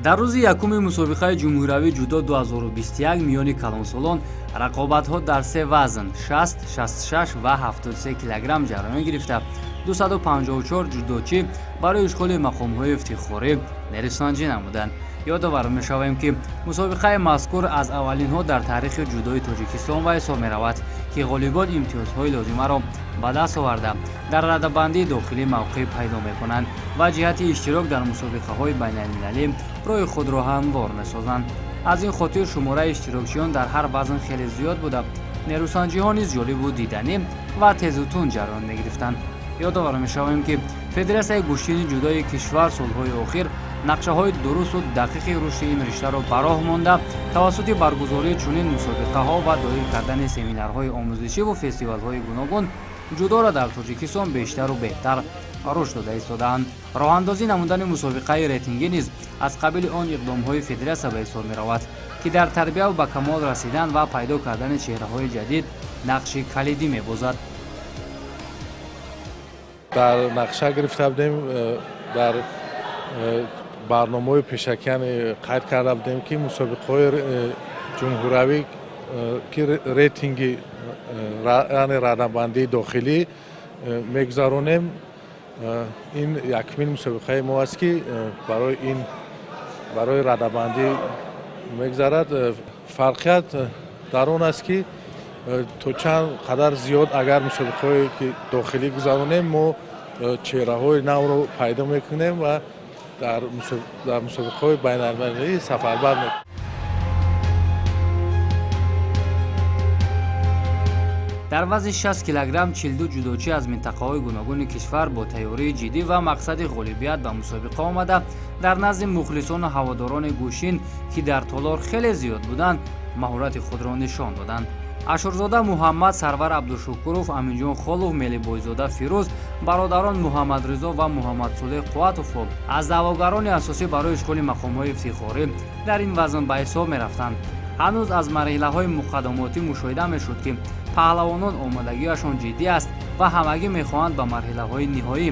дар рӯзи якуми мусобиқаи ҷумҳуриявии ҷудо 2021 миёни калонсолон рақобатҳо дар се вазн 60, 66 ва 73 килограмм ҷараён гирифта 254 ҷудочӣ барои ишғоли мақомҳои ифтихорӣ нерӯсанҷӣ намуданд. ёдовар мешавем ки мусобиқаи мазкур аз аввалинҳо дар таърихи ҷудои тоҷикистон ва ҳисоб меравад ки ғолибон имтиёзҳои лозимаро ба даст оварда дар радабандии дохилӣ мавқеъ пайдо мекунанд ва ҷиҳати иштирок дар мусобиқаҳои байналмилалӣ роҳи худро ҳамвор месозанд. аз ин хотир шумораи иштирокчиён дар ҳар вазн хеле зиёд буда нерӯсанҷиҳо низ ҷолибу диданӣ ва тезутун ҷараён мегирифтанд. ёдовар мешавем ки федератсияи гӯштини ҷудои кишвар солҳои охир нақшаҳои дурусту дақиқи рушди ин риштаро ба роҳ монда тавассути баргузории чунин мусобиқаҳо ва доир кардани семинарҳои омӯзишиву фестивалҳои гуногун ҷудоро дар тоҷикистон бештару беҳтар рушд дода истодаанд. роҳандозӣ намудани мусобиқаи рейтингӣ низ аз қабили он иқдомҳои федератсия ба ҳисоб меравад ки дар тарбияу ба камол расидан ва пайдо кардани чеҳраҳои ҷадид нақши калидӣ мебозад. дар нақша гирифта будем, дар барномаи пешакиан қайд карда будем ки мусобиқаҳои ҷумҳуриявӣ ки рейтинги яъне радабандии дохилӣ мегузаронем. ин якмин мусобиқаи мо аст ки барои радабандӣ мегузарад. фарқият дар он аст ки то чанд қадар зиёд агар мусобиқаҳои дохилӣ гузаронем мо чеҳраҳои навро пайдо мекунем ва дар мусобиқаҳои байналмилалӣ сафарбар мекунем. дар вазни 60 килограмм 42 ҷудочӣ аз минтақаҳои гуногуни кишвар бо тайёрии ҷиддӣ ва мақсади ғолибият ба мусобиқа омада дар назди мухлисону ҳаводорони гӯшин ки дар толор хеле зиёд буданд маҳорати худро нишон доданд. ашурзода муҳаммад, сарвар абдушукуров, аминҷон холов, мелибойзода фирӯз, бародарон муҳаммадризо ва муҳаммадсолеҳ қувватовро аз даъвогарони асосӣ барои ишғоли мақомҳои ифтихорӣ дар ин вазн ба ҳисоб мерафтанд. ҳанӯз аз марҳилаҳои муқаддимотӣ мушоҳида мешуд ки паҳлавонон омодагиашон ҷиддӣ аст ва ҳамагӣ мехоҳанд ба марҳилаҳои ниҳоӣ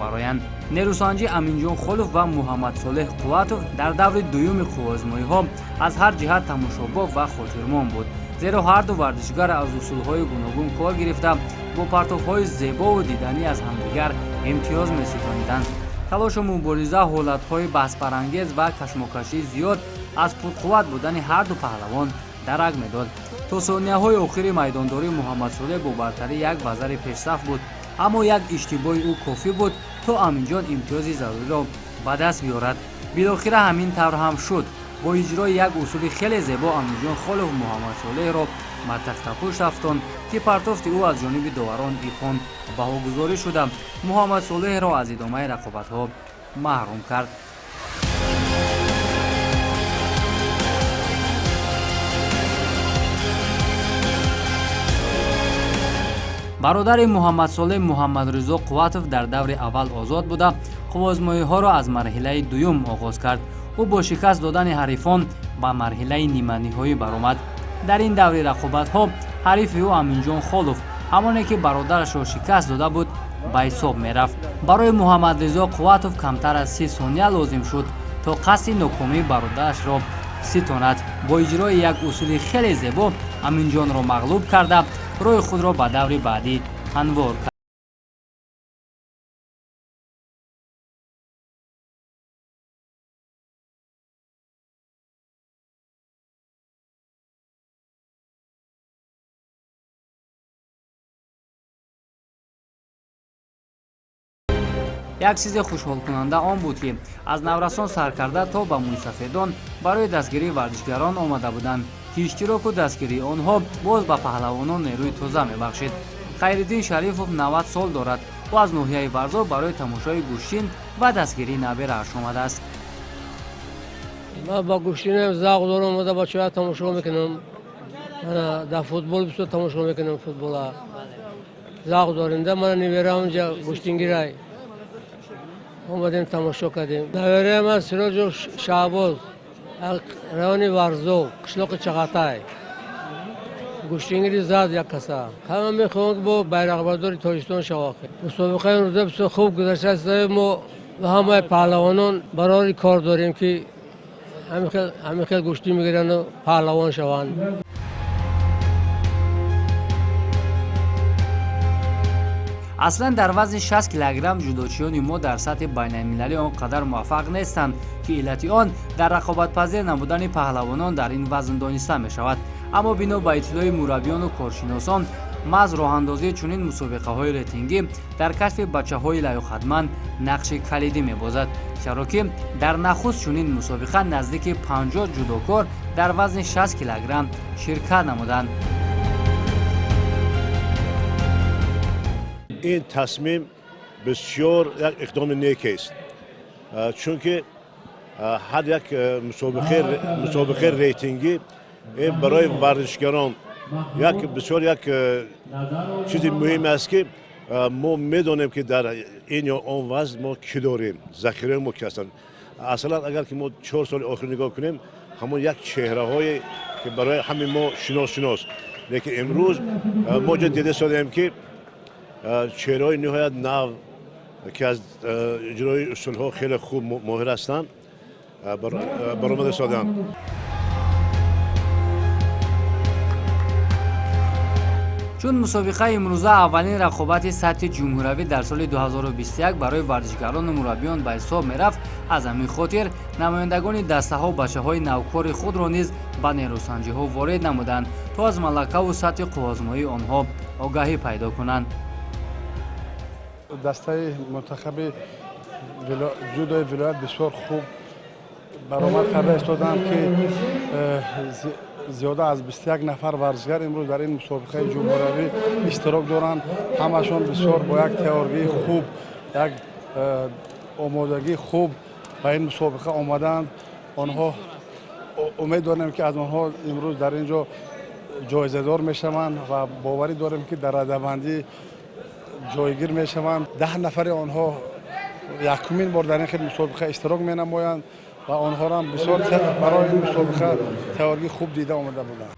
бароянд. нерӯсанҷӣ аминҷон холов ва муҳаммадсолеҳ қувватов дар даври дуюми қуввозмоиҳо аз ҳар ҷиҳат тамошобоб ва хотирмон буд, зеро ҳарду варзишгар аз усулҳои гуногун кор гирифта бо партовҳои зебову диданӣ аз ҳамдигар имтиёз меситониданд. талошу мубориза, ҳолатҳои баҳсбарангез ва кашмокашии зиёд аз пурқувват будани ҳарду паҳлавон дарак медод. то сонияҳои охири майдондорӣ муҳаммадсолеҳ бо бартарӣ як вазари пешсаф буд, аммо як иштибоҳи ӯ кофӣ буд то аминҷон имтиёзи заруриро ба даст биёрад. билохира ҳамин тавр ҳам шуд. бо иҷрои як усули хеле зебо аминҷон холов муҳаммадсолеҳро ба тахтапушт афтонд ки партофти ӯ аз ҷониби доварон ихон баҳогузорӣ шуда муҳаммадсолеҳро аз идомаи рақобатҳо маҳрум кард. бародари муҳаммадсолеҳ муҳаммадризо қувватов дар даври аввал озод буда қуввозмоиҳоро аз марҳилаи дуюм оғоз кард. ӯ бо шикаст додани ҳарифон ба марҳилаи ниманиҳоӣ баромад. дар ин даври рақобатҳо ҳарифи ӯ аминҷон холов ҳамоне ки бародарашро шикаст дода буд ба ҳисоб мерафт. барои муҳаммадризо қувватов камтар аз 30 сония лозим шуд то қасди нокомии бародарашро ситонад. бо иҷрои як усули хеле зебо аминҷонро мағлуб карда роҳи худро ба даври баъдӣ ҳамвор кард. як чизи хушҳолкунанда он буд ки аз наврасон сар карда то ба мӯйсафедон барои дастгирии варзишгарон омада буданд ки иштироку дастгирии онҳо боз ба паҳлавонон нерӯи тоза мебахшид. хайриддин шарифов 90 сол дорад. ӯ аз ноҳияи варзор барои тамошои гӯштин ва дастгирии наберааш омадааст. ман ба гӯштинам завқ дорам, омада бачаҳоя тамошо мекунам. дар футбол бисёр тамошо мекунам. футбола завқ дорем. Да мана невераам инҷа гӯштингирай омадем тамошо кардем. навераи ман Сироҷу Шаҳбоз райони Варзо, қишлоқи Чағатай. гӯштингири зад як каса. ҳама мехоҳам ки бо байрақбардори Тоҷикистон шавад. мусобиқаи рӯза бисёр хуб гузашта. мо ва ҳамаи паҳлавонон барори кор дорем ки همین خیلی گوشتی میگیرن و پهلوان شوند. اصلا در وزن 60 کیلوگرم جودوچیان ما در سطح بین المللی آنقدر موفق نیستند که علت آن در رقابت‌پذیر نبودن پهلوانان در این وزن دانسته می شود. اما بنا به اطلاع مربیان و کارشناسان، محض راه‌اندازی چنین مسابقه‌های ریتینگی در کشف بچه‌های لایق‌مند نقش کلیدی می‌بازد، چرا که در نخست چنین مسابقه نزدیک 50 جودوکار در وزن 60 کیلوگرم شرکت نمودند. این تصمیم بسیار یک اقدام نیک است، چون که هر یک مسابقه ریتینگی برای ورزشکاران بسیار یک چیز مهم است که ما میدانیم که در این یا آن وزن ما کی داریم، ذخیره ما کی هستند. اصلا اگر که ما 4 سال آخر نگاه کنیم، همون یک چهره های که برای همین ما شناس، لیکن امروز ما دیده شدیم که چهره‌های نهایت نو که از اجرای اصول‌ها خیلی خوب ماهر هستند برآمده شدند. چون مسابقه امروزه اولین رقابت سطح جمهوری در سال 2021 برای ورزشکاران و مربیان به حساب می‌رفت، از همین خاطر نمایندگان دسته‌ها و بچه‌های نوکار خود را نیز به نیروسنجی‌ها وارد نمودند تا از ملکه و سطح قوازمایی آنها آگاهی پیدا کنند. دسته منتخب جودوی ولایت بسیار خوب برآمد کرده استادند که زیاده از 21 نفر ورزشگر امروز در این مسابقه جمهوری اشتراک دارند. همشون بسیار با یک تیاری خوب، یک آمادگی خوب به این مسابقه آمدند. آنها امید داریم که از آنها امروز در اینجا جایزه دار میشوند و باوری داریم که در رده‌بندی جایگیر میشوند. 10 نفر آنها یکمین بار در این خیلی مسابقه اشتراک می نمایند و آنها را بسیار برای این مسابقه تیاری خوب دیده آمده بودند.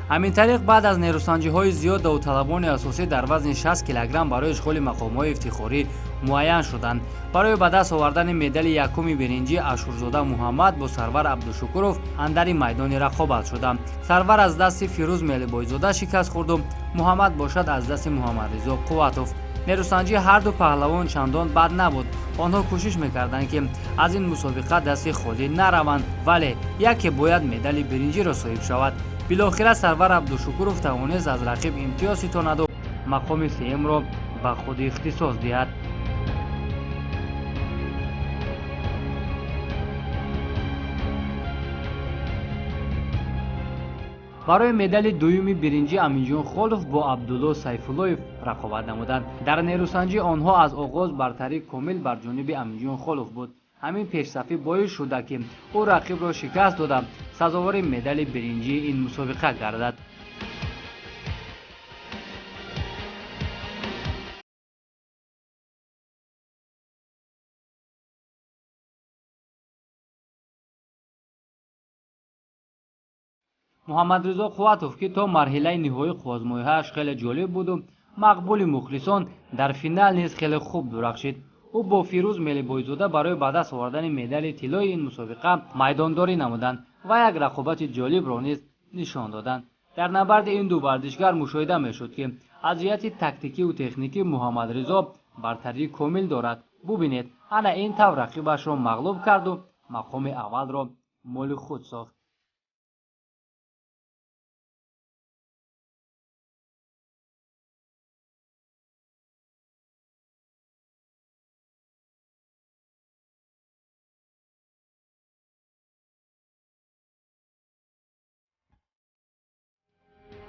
همین طریق بعد از نیروسنجی‌های زیاد داوطلبان اساسی در وزن 60 کیلوگرم برای اشغال مقام‌های افتخاری معین شدند. برای به دست آوردن مدال یکم برنجی اشورزاده محمد با سرور عبدالشکورов اندر میدان رقابت شدند. سرور از دست فیروز ملیبایزاده شکست خورد و محمد باشد از دست محمد رضا قوتوف. نیروسنجی هر دو پهلوان چندان بد نبود. آنها کوشش می‌کردند که از این مسابقه دست خالی نروند، ولی یکی باید مدال برنجی را صاحب شود. بالاخره سرور عبدالشکورov توانست از رقیب امتیاز ستاند و مقام سوم را به خود اختصاص دهد. برای مدال دوم برنجی امینجان خالف با عبدالله سیفاللویف رقابت نمودند. در نیروسنجی آنها از آغاز برتری کامل بر جانب امینجان خالف بود. همین پیشرفتی باعث شده که او رقیب را شکست داده سزاوار مدال برنجی این مسابقه گردد. محمد رضا قوتوف که تا مرحله نهایی قوازمایی‌اش خیلی جالب بود و مقبول مخلصان، در فینال نیز خیلی خوب درخشید. او با فیروز ملیبایزاده برای به دست آوردن مدال طلای این مسابقه میدانداری نمودند و یک رقابت جالب را نیز نشان دادند. در نبرد این دو ورزشگر مشاهده می‌شد که از جهت تاکتیکی و تکنیکی محمد رضا برتری کامل دارد. ببینید، انا این طور رقیبش را مغلوب کرد و مقام اول را مال خود ساخت.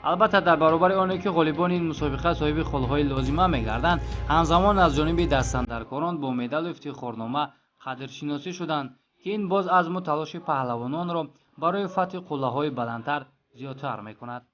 البته در برابر آنه که غالبان این مسابقه صاحب خلهای لازمه می‌گردند، همزمان از جانب دستاندرکاران با مدال افتخارنامه قدرشناسی شدند که این باز عزم و تلاش پهلوانان را برای فتح قله‌های بلندتر زیادتر می‌کند.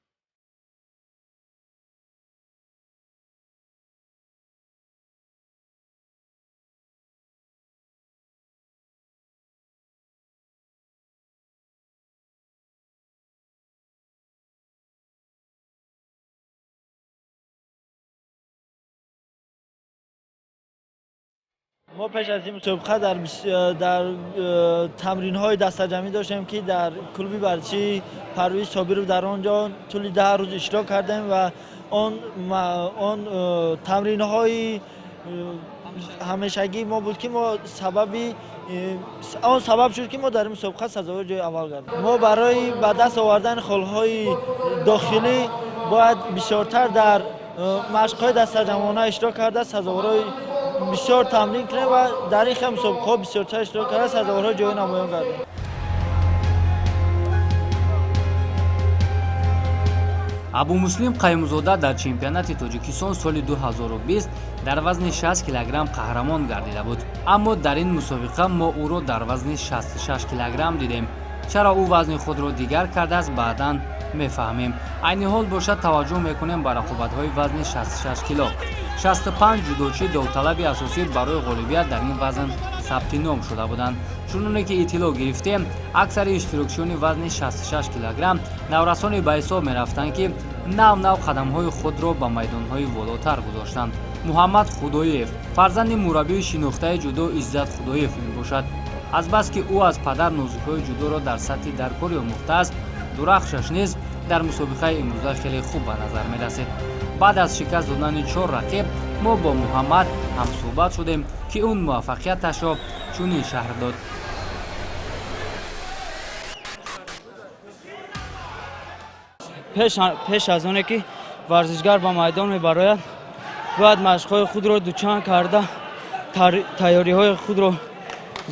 ما پیش از این مسابقه در تمرین‌های دسته‌جمعی داشتیم که در کلوب ورزشی پرویز صابری رو در آنجا طول 10 روز اشتراک کردیم و آن تمرین‌های همیشگی ما بود که ما سبب شد که ما در این مسابقه سزاوار جای اول گردیم. ما برای به دست آوردن خل‌های داخلی باید بسیارتر در مشق‌های دسته‌جمعانه اشتراک کرده، سزاوارهای بسیار تمرین کنیم و در این مسابقه‌ها بسیارتر اشتراک کرده، سزاوارهای جای نمایان گردیم. абу муслим қаймузода дар чемпионати тоҷикистон соли 2020 дар вазни 60 килограмм қаҳрамон гардида буд, аммо дар ин мусобиқа мо ӯро дар вазни 66 килограмм дидем. чаро ӯ вазни худро дигар кардааст, баъдан мефаҳмем. айни ҳол бошад таваҷҷӯҳ мекунем ба рақобатҳои вазни 66 кило. 65 ҷудочӣ довталаби асосӣ барои ғолибият дар ин вазн сабти ном шуда буданд. чуноне ки иттилоъ гирифтем, аксари иштирокчиёни вазни 66 килограмм наврасоне ба ҳисоб мерафтанд ки нав қадамҳои худро ба майдонҳои волотар гузоштанд. муҳаммад худоев фарзанди мураббии шинохтаи ҷудо Иззат Худоев мебошад. азбаски ӯ аз падар нозикҳои ҷудоро дар сатҳи даркорӣ омӯхтааст, дурахшаш низ дар мусобиқаи имрӯза хеле хуб ба назар мерасед. баъд аз шикаст додани 4 рақиб мо бо муҳаммад ҳамсӯҳбат шудем ки он муваффақияташро чунин шаҳр дод. пеш аз оне ки варзишгар ба майдон мебарояд, бояд машқҳои худро дучанд карда, тайёриҳои худро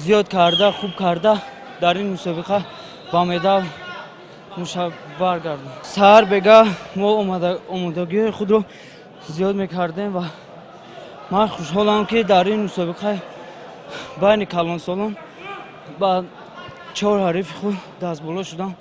зиёд карда, хуб карда дар ин мусобиқа ба медал мушаббар гардем. саҳар бегah мо омодагиҳои худро зиёд мекардем ва ман хушҳолам ки дар ин мусобиқа байни калонсолон ба 4 ҳарифи худ дастболо шудам.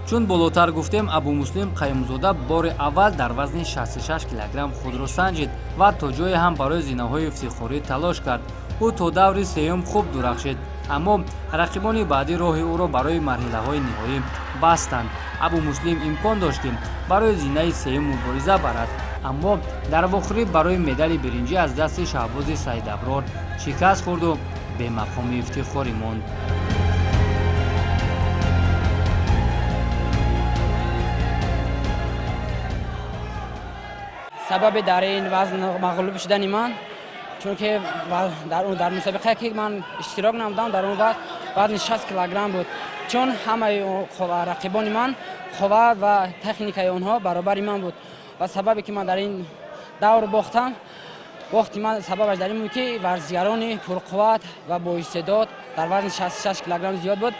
чун болотар гуфтем, абу муслим қаймузода бори аввал дар вазни 66 килограмм худро санҷид ва то ҷое ҳам барои зинаҳои ифтихорӣ талош кард. ӯ то даври сеюм хуб дурахшид, аммо рақибони баъдӣ роҳи ӯро барои марҳилаҳои ниҳоӣ бастанд. абу муслим имкон дошт ки барои зинаи сеюм мубориза барад, аммо дар вохирӣ барои медали биринҷӣ аз дасти Шаҳбози Саидаброр шикаст хӯрду бемақоми ифтихорӣ монд. سبب در این وزن مغلوب شدن من چون که در مسابقه که من اشتراک نمودم در اون وزن 60 کیلوگرم بود، چون همه رقیبان من قوت و تکنیکای اونها برابر من بود و سببی که من در این دور باختم من سببش در این بود که ورزشگران پرقوت و با استعداد در وزن 66 کیلوگرم زیاد بود.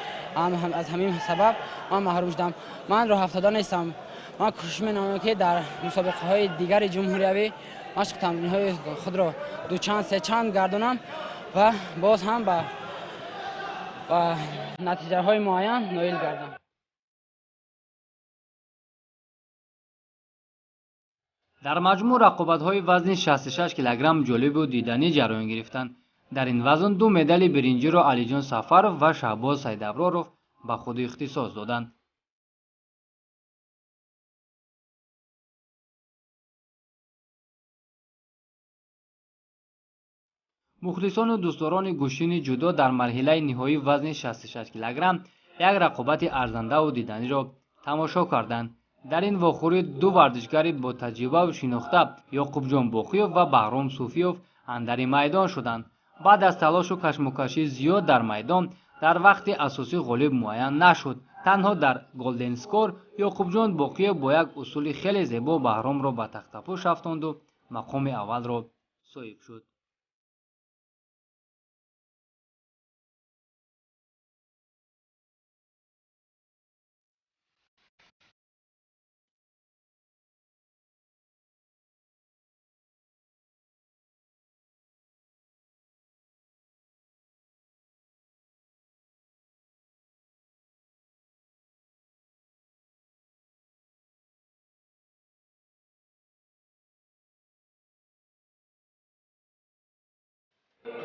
از همین سبب من محروم شدم. من راه افتاده نیستم. من کوشش می‌کنم که در مسابقه های دیگر جمهوری مشق تمرین های خود را دو چند سه چند گردانم و باز هم با نتیجه های معین نایل گردم. дар маҷмӯъ рақобатҳои вазни 66 килограмм ҷолибу диданӣ ҷараён гирифтанд. дар ин вазн ду медали биринҷиро Алиҷон Сафаров ва Шаҳбоз Сайдаброров ба худ ихтисос доданд. мухлисону дӯстдорони гӯшини ҷудо дар марҳилаи ниҳоии вазни 66 килограмм як рақобати арзандаву диданиро тамошо карданд. дар ин вохӯрӣ ду варзишгари бо таҷрибаву шинохта Ёқубҷон Боқиёв ва Баҳром Суфиёв андари майдон шуданд. баъд аз талошу кашмукаши зиёд дар майдон дар вақти асосӣ ғолиб муайян нашуд. танҳо дар голден скор Ёқубҷон Боқиёв бо як усули хеле зебо Баҳромро ба тахтапӯш афтонду мақоми аввалро соҳиб шуд.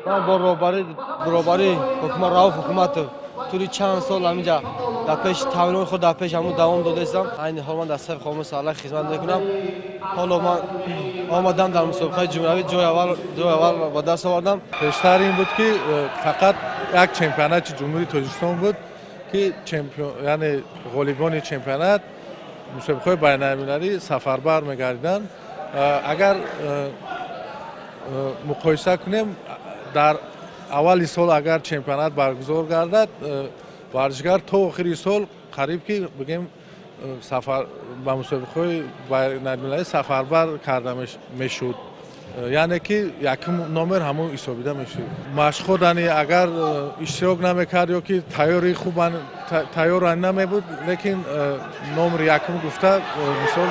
من با روبری حکومت رئوف حکومت طوری چند سال همینجا در پیش تمرین خود در پیش همون دوام داده استم. این حال من در صف خامس ساله خدمت میکنم. حالا من آمدم در مسابقه جمهوری جای اول با دست آوردم. پیشتر این بود که فقط یک چمپیونات جمهوری تاجیکستان بود که یعنی غالیبان چمپیونات مسابقه بین المللی سفربر می‌گردیدند. اگر مقایسه کنیم در اول سال اگر چمپیونات برگزار گردد ورزشگر تا آخر سال قریب که بگیم سفر به مسابقه بین المللی سفربر کرده میشد. یعنی که یکم نمبر همون حسابیده میشه. مشق دانی اگر اشتراک نمیکرد یا که تیاری خوب تیار نمیبود لیکن نمبر یکم گفته مثال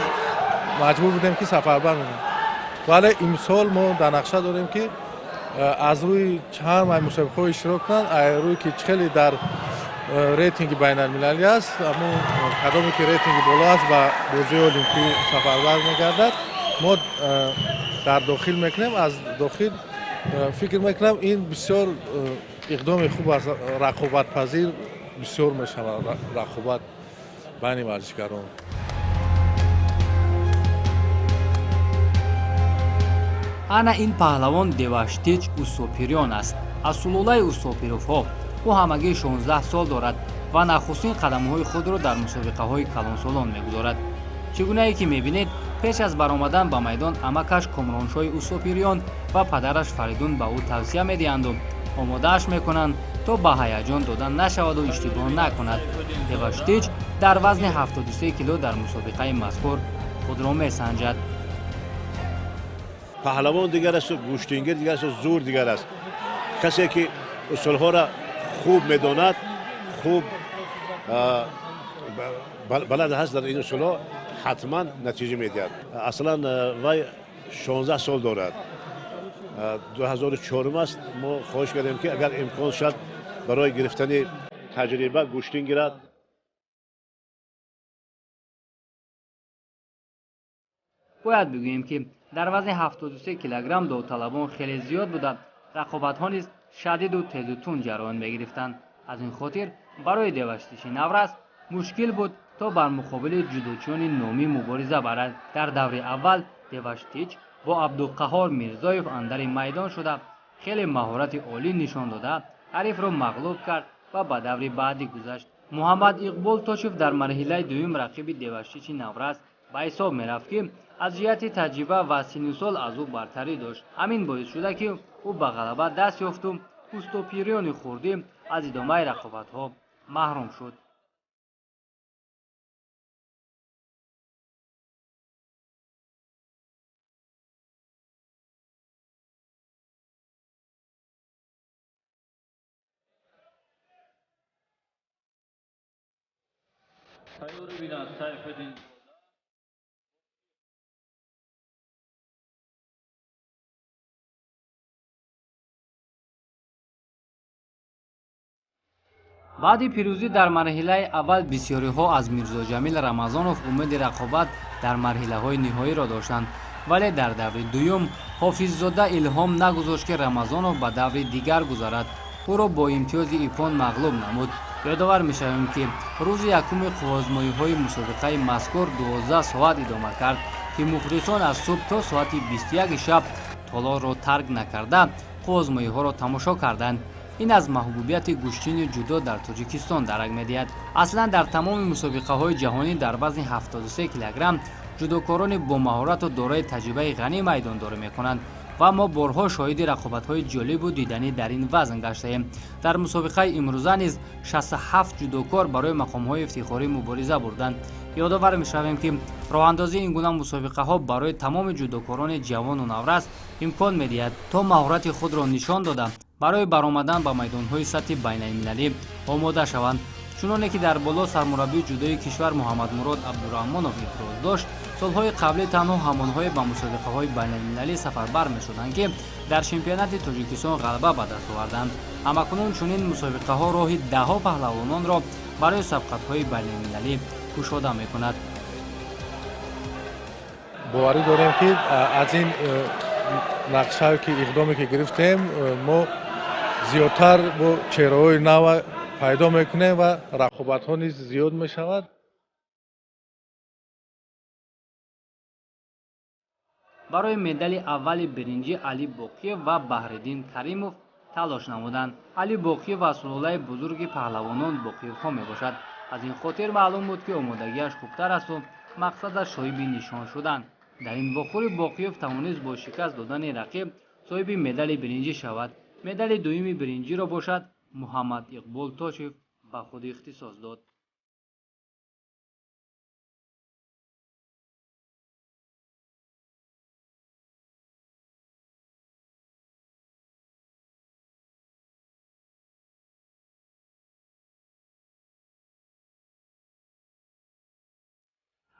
مجبور بودیم که سفربر میشیم. ولی امسال ما در نقشه داریم که از روی چند مسابقه اشتراک کنند روی که خیلی در ریتینگ بین المللی است اما کدامی که ریتینگ بالا است و بازی المپیک سفربر میگردد ما در داخل میکنیم. از داخل فکر میکنم این بسیار اقدام خوب است. رقابت پذیر بسیار میشه رقابت بین ورزشکاران. ана ин паҳлавон деваштич усопирён аст. аз сулолаи усопировҳо ӯ ҳамагӣ 16 сол дорад ва нахустин қадамҳои худро дар мусобиқаҳои калонсолон мегузорад. чӣ гунае ки мебинед пеш аз баромадан ба майдон амакаш комроншои усопирён ва падараш фаридун ба ӯ тавсия медиҳанду омодааш мекунанд то ба ҳаяҷон додан нашаваду иштибоҳ накунад. деваштич дар вазни 73 кило дар мусобиқаи мазкур худро месанҷад. پهلوان دیگر است و گوشتینگر دیگر است و زور دیگر است. کسی که اصولها را خوب میداند خوب بلد هست در این اصولها حتما نتیجه میدهد. اصلا وی 16 سال دارد. 2004 است. ما خواهش کردیم که اگر امکان شد برای گرفتن تجربه گوشتین گیرد. бояд бигӯем ки дар вазни 73 килограмм довталабон хеле зиёд буда рақобатҳо низ шадиду тезу тун ҷараён мегирифтанд. аз ин хотир барои деваштичи наврас мушкил буд то бар муқобили ҷудочиёни номӣ мубориза барад. дар даври аввал деваштич бо абдуқаҳор мирзоев андари майдон шуда хеле маҳорати олӣ нишон дода ҳарифро мағлуб кард ва ба даври баъдӣ гузашт. муҳаммад иқбол точев дар марҳилаи дуюм рақиби деваштичи наврас ба ҳисоб мерафт ки аз ҷиҳати таҷриба ва синну сол аз ӯ бартарӣ дошт. ҳамин боис шуда ки ӯ ба ғалаба даст ёфту устопирёни хурдӣ аз идомаи рақобатҳо маҳрум шуд. баъди пирӯзӣ дар марҳилаи аввал бисёриҳо аз мирзоҷамил рамазонов умеди рақобат дар марҳилаҳои ниҳоиро доштанд, вале дар даври дуюм ҳофиззода илҳом нагузошт ки рамазонов ба даври дигар гузарад. ӯро бо имтиёзи ипон мағлуб намуд. ёдовар мешавем ки рӯзи якуми қувозмоиҳои мусобиқаи мазкур 12 соат идома кард ки мухлисон аз субҳ то соати 21 шаб толорро тарк накарда қувозмоиҳоро тамошо карданд. ин аз маҳбубияти гӯштини ҷудо дар тоҷикистон дарак медиҳад. аслан дар тамоми мусобиқаҳои ҷаҳонӣ дар вазни 73 килограмм ҷудокорони бомаҳорату дорои таҷрибаи ғанӣ майдондорӣ мекунанд ва мо борҳо шоҳиди рақобатҳои ҷолибу диданӣ дар ин вазн гаштаем. дар мусобиқаи имрӯза низ 67 ҷудокор барои мақомҳои ифтихорӣ мубориза бурданд. ёдовар мешавем ки роҳандозии ин гуна мусобиқаҳо барои тамоми ҷудокорони ҷавону наврас имкон медиҳад то маҳорати худро нишон дода барои баромадан ба майдонҳои сатҳи байналмилалӣ омода шаванд. чуноне ки дар боло сармураббии ҷудои кишвар муҳаммадмурод абдураҳмонов иброз дошт, солҳои қаблӣ танҳо ҳамонҳое ба мусобиқаҳои байналмилалӣ сафарбар мешуданд ки дар чемпионати тоҷикистон ғалаба ба даст оварданд. ҳамакунун чунин мусобиқаҳо роҳи даҳҳо паҳлавононро барои сабқатҳои байналмилалӣ кушода мекунад. боварӣ дорем ки аз ин нақшае ки иқдоме ки гирифтем мо зиёдтар бо чеҳраҳои нав пайдо мекунем ва рақобатҳо низ зиёд мешавад. барои медали аввали биринҷӣ Али Боқиев ва Баҳриддин Каримов талош намуданд. Али Боқиев аз сулолаи бузурги паҳлавонон Боқиевҳо мебошад. аз ин хотир маълум буд ки омодагиаш хубтар асту мақсадаш соҳиби нишон шудан. дар ин вохӯри Боқиев тавонист бо шикаст додани рақиб соҳиби медали биринҷӣ шавад. медали дуюми биринҷиро бошад Муҳаммад Иқбол Точев ба худ ихтисос дод.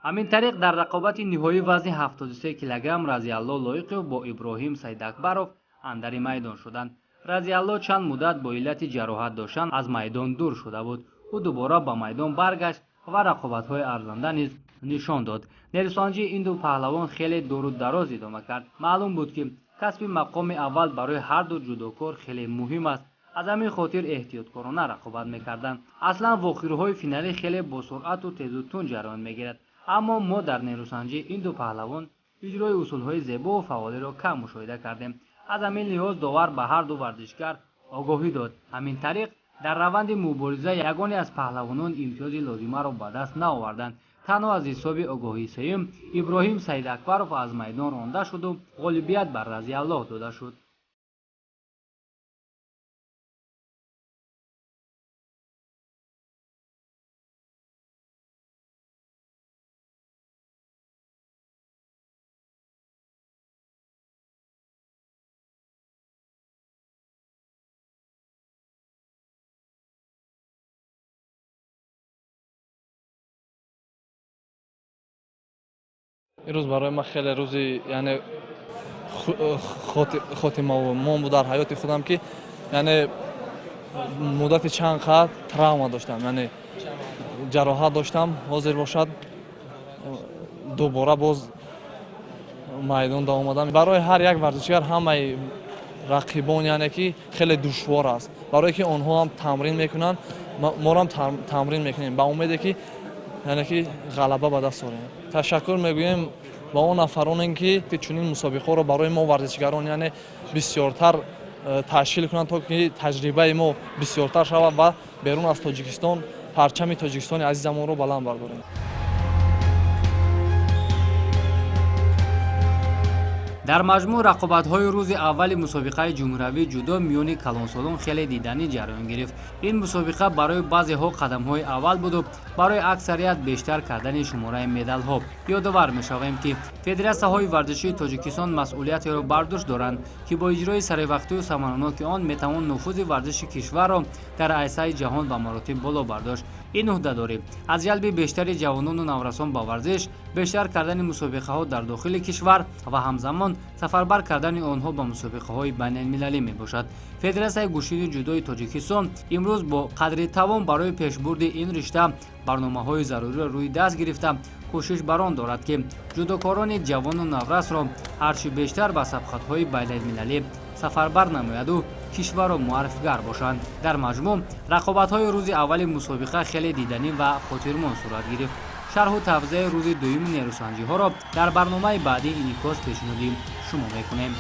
ҳамин тариқ дар рақобати ниҳоии вазни 73 килограмм Разиалло Лоиқов бо Иброҳим Сайдакбаров андари майдон шуданд. Разиалло чанд муддат бо иллати ҷароҳат доштан аз майдон дур шуда буд. ӯ дубора ба майдон баргашт ва рақобатҳои арзанда низ нишон дод. нерӯсанҷии ин ду паҳлавон хеле дуру дароз идома кард. маълум буд ки касби мақоми аввал барои ҳар ду ҷудокор хеле муҳим аст. аз ҳамин хотир эҳтиёткорона рақобат мекарданд. аслан вохӯриҳои финалӣ хеле босуръату тезу тун ҷараён мегирад. аммо мо дар нерӯсанҷии ин ду паҳлавон иҷрои усулҳои зебову фаъолиро кам мушоҳида кардем. аз ҳамин лиҳоз довар ба ҳар ду варзишгар огоҳӣ дод. ҳамин тариқ дар раванди мубориза ягоне аз паҳлавонон имтиёзи лозимаро ба даст наоварданд. танҳо аз ҳисоби огоҳии сеюм Иброҳим Сайдакбаров аз майдон ронда шуду ғолибият бар Разиаллоҳ дода шуд. рӯз барои ман хеле рӯзи яъне хотимамон буд дар ҳаёти худам ки яъне муддати чанд қад травма доштам, яъне ҷароҳат доштам. ҳозир бошад дубора боз майдонда омадам. барои ҳар як варзишгар ҳамаи рақибон яъне ки хеле душвор аст. барое ки онҳо ҳам тамрин мекунанд, моро ҳам тамрин мекунем ба умеде ки яъне ки ғалаба ба даст орем. ташаккур мегӯем ба он нафароне ки чунин мусобиқаҳоро барои мо варзишгарон яъне бисёртар ташкил кунанд, то ки таҷрибаи мо бисёртар шавад ва берун аз Тоҷикистон парчами Тоҷикистони азизамонро баланд бардорем. дар маҷмӯъ рақобатҳои рӯзи аввали мусобиқаи ҷумҳуравии ҷудо миёни калонсолон хеле диданӣ ҷараён гирифт. ин мусобиқа барои баъзеҳо қадамҳои аввал буду барои аксарият бештар кардани шумораи медалҳо. ёдовар мешавем ки федератсияҳои варзишии Тоҷикистон масъулиятеро бар дӯш доранд ки бо иҷрои саривақтию самароноки он метавон нуфузи варзиши кишварро дар айсаи ҷаҳон ба маротиб боло бардошт. ин ӯҳдадорӣ аз ҷалби бештари ҷавонону наврасон ба варзиш, бештар кардани мусобиқаҳо дар дохили кишвар ва ҳамзамон сафарбар кардани онҳо ба мусобиқаҳои байналмилалӣ мебошад. федератсияи гӯшини ҷудои Тоҷикистон имрӯз бо қадри тавон барои пешбурди ин ришта барномаҳои заруриро рӯи даст гирифта кӯшиш бар он дорад ки ҷудокорони ҷавону наврасро ҳарчи бештар ба сабқатҳои байналмилалӣ сафарбар намояду кишварро муаррифгар бошанд. дар маҷмӯъ рақобатҳои рӯзи аввали мусобиқа хеле диданӣ ва хотирмон сурат гирифт. шарҳу тавзеҳи рӯзи дуюми нерӯсанҷиҳоро дар барномаи баъдӣ инъикос пешниҳоди шумо мекунем.